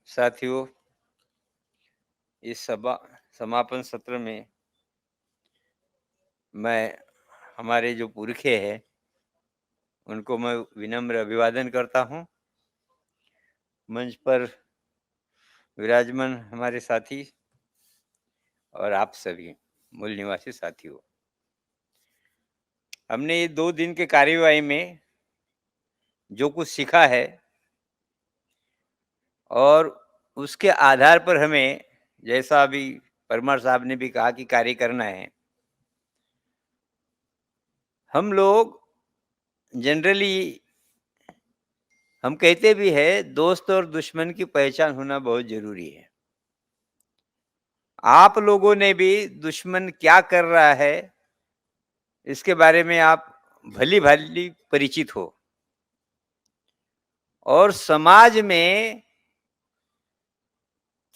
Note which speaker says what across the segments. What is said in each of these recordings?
Speaker 1: साथियों, इस समापन सत्र में मैं हमारे जो पुरखे हैं, उनको मैं विनम्र अभिवादन करता हूँ। मंच पर विराजमान हमारे साथी और आप सभी मूल निवासी साथियों, हमने ये 2 दिन के कार्यवाही में जो कुछ सीखा है और उसके आधार पर हमें, जैसा अभी परमार साहब ने भी कहा कि कार्य करना है। हम लोग जनरली हम कहते भी हैं, दोस्त और दुश्मन की पहचान होना बहुत ज़रूरी है। आप लोगों ने भी दुश्मन क्या कर रहा है, इसके बारे में आप भली-भांति परिचित हो। और समाज में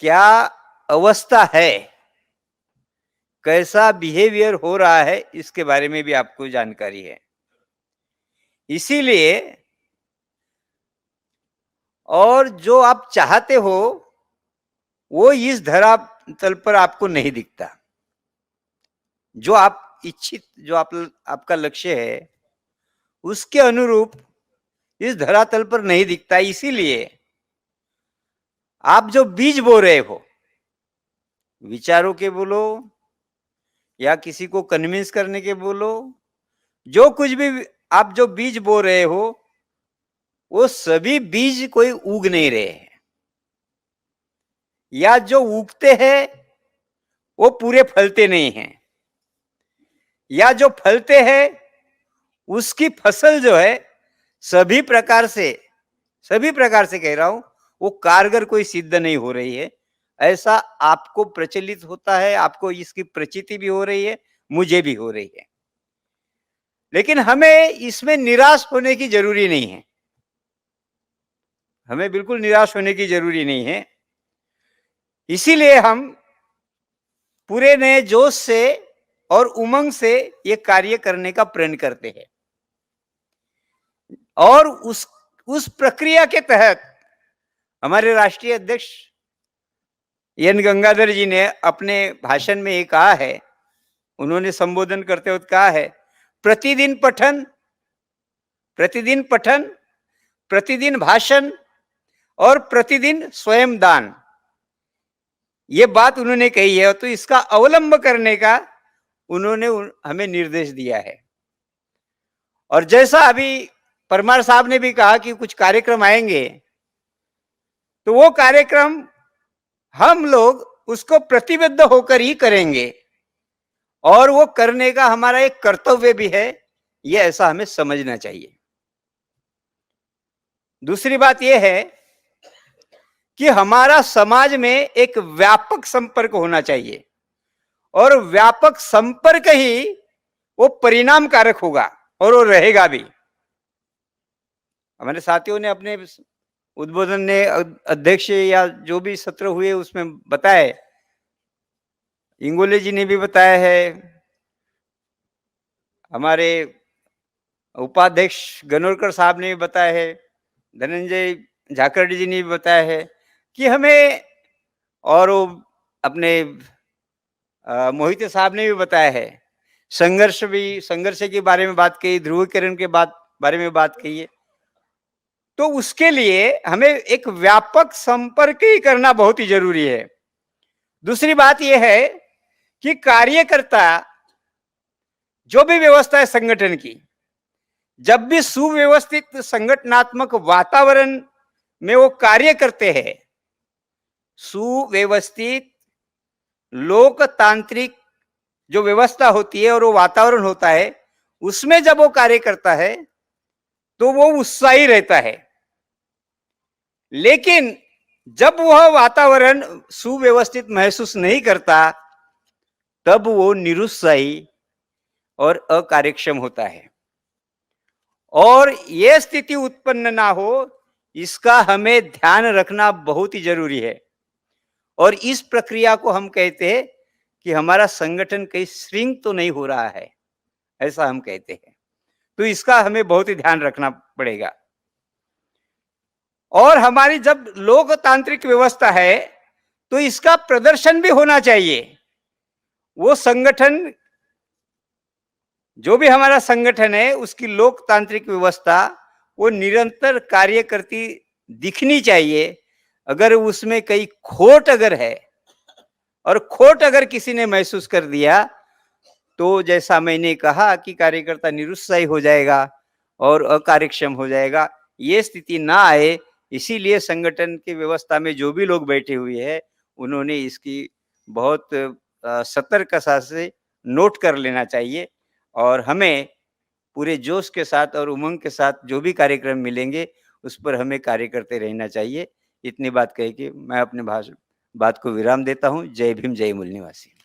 Speaker 1: क्या अवस्था है, कैसा बिहेवियर हो रहा है, इसके बारे में भी आपको जानकारी है। इसीलिए और जो आप चाहते हो, वो इस धरातल पर आपको नहीं दिखता। जो आप इच्छित, जो आपका लक्ष्य है, उसके अनुरूप इस धरातल पर नहीं दिखता। इसीलिए आप जो बीज बो रहे हो, विचारों के बोलो या किसी को कन्विंस करने के बोलो, जो कुछ भी आप जो बीज बो रहे हो, वो सभी बीज कोई उग नहीं रहे हैं, या जो उगते हैं वो पूरे फलते नहीं हैं, या जो फलते हैं उसकी फसल जो है सभी प्रकार से कह रहा हूं, वो कारगर कोई सिद्ध नहीं हो रही है। ऐसा आपको प्रचलित होता है, आपको इसकी प्रचिति भी हो रही है, मुझे भी हो रही है। लेकिन हमें इसमें निराश होने की जरूरी नहीं है। हमें बिल्कुल निराश होने की जरूरी नहीं है। इसीलिए हम पूरे नए जोश से और उमंग से ये कार्य करने का प्रण करते हैं। और उस प्रक्रिया के तहत हमारे राष्ट्रीय अध्यक्ष एन गंगाधर जी ने अपने भाषण में ये कहा है, उन्होंने संबोधन करते हुए कहा है, प्रतिदिन पठन, प्रतिदिन भाषण और प्रतिदिन स्वयं दान, ये बात उन्होंने कही है। तो इसका अवलंब करने का उन्होंने हमें निर्देश दिया है। और जैसा अभी परमार साहब ने भी कहा कि कुछ कार्यक्रम आएंगे, तो वो कार्यक्रम हम लोग उसको प्रतिबद्ध होकर ही करेंगे, और वो करने का हमारा एक कर्तव्य भी है, ये ऐसा हमें समझना चाहिए। दूसरी बात यह है कि हमारा समाज में एक व्यापक संपर्क होना चाहिए, और व्यापक संपर्क ही वो परिणाम कारक होगा और वो रहेगा भी। हमारे साथियों ने अपने उद्बोधन ने, अध्यक्ष या जो भी सत्र हुए उसमें बताए, इंगोले जी ने भी बताया है, हमारे उपाध्यक्ष गनोरकर साहब ने भी बताया है, धनंजय झाकड़ जी ने भी बताया है कि हमें, और अपने मोहित साहब ने भी बताया है, संघर्ष के बारे में बात कही, ध्रुवीकरण के बारे में बात कही है। तो उसके लिए हमें एक व्यापक संपर्क ही करना बहुत ही जरूरी है। दूसरी बात यह है कि कार्यकर्ता, जो भी व्यवस्था है संगठन की, जब भी सुव्यवस्थित संगठनात्मक वातावरण में वो कार्य करते हैं, सुव्यवस्थित लोकतांत्रिक जो व्यवस्था होती है और वो वातावरण होता है, उसमें जब वो कार्य करता है तो वो उत्साही रहता है। लेकिन जब वह वातावरण सुव्यवस्थित महसूस नहीं करता, तब वो निरुत्साही और अकार्यक्षम होता है। और यह स्थिति उत्पन्न ना हो, इसका हमें ध्यान रखना बहुत ही जरूरी है। और इस प्रक्रिया को हम कहते हैं कि हमारा संगठन कहीं श्रिंक तो नहीं हो रहा है, ऐसा हम कहते हैं। तो इसका हमें बहुत ही ध्यान रखना पड़ेगा। और हमारी जब लोकतांत्रिक व्यवस्था है, तो इसका प्रदर्शन भी होना चाहिए। वो संगठन, जो भी हमारा संगठन है, उसकी लोकतांत्रिक व्यवस्था वो निरंतर कार्य करती दिखनी चाहिए। अगर उसमें कहीं खोट अगर है, और खोट अगर किसी ने महसूस कर दिया, तो जैसा मैंने कहा कि कार्यकर्ता निरुत्साही हो जाएगा और अकार्यक्षम हो जाएगा। ये स्थिति ना आए, इसीलिए संगठन की व्यवस्था में जो भी लोग बैठे हुए हैं, उन्होंने इसकी बहुत सतर्कता से नोट कर लेना चाहिए और हमें पूरे जोश के साथ और उमंग के साथ जो भी कार्यक्रम मिलेंगे, उस पर हमें कार्य करते रहना चाहिए। इतनी बात कह के मैं अपने बात को विराम देता हूँ। जय भीम, जय मूल निवासी।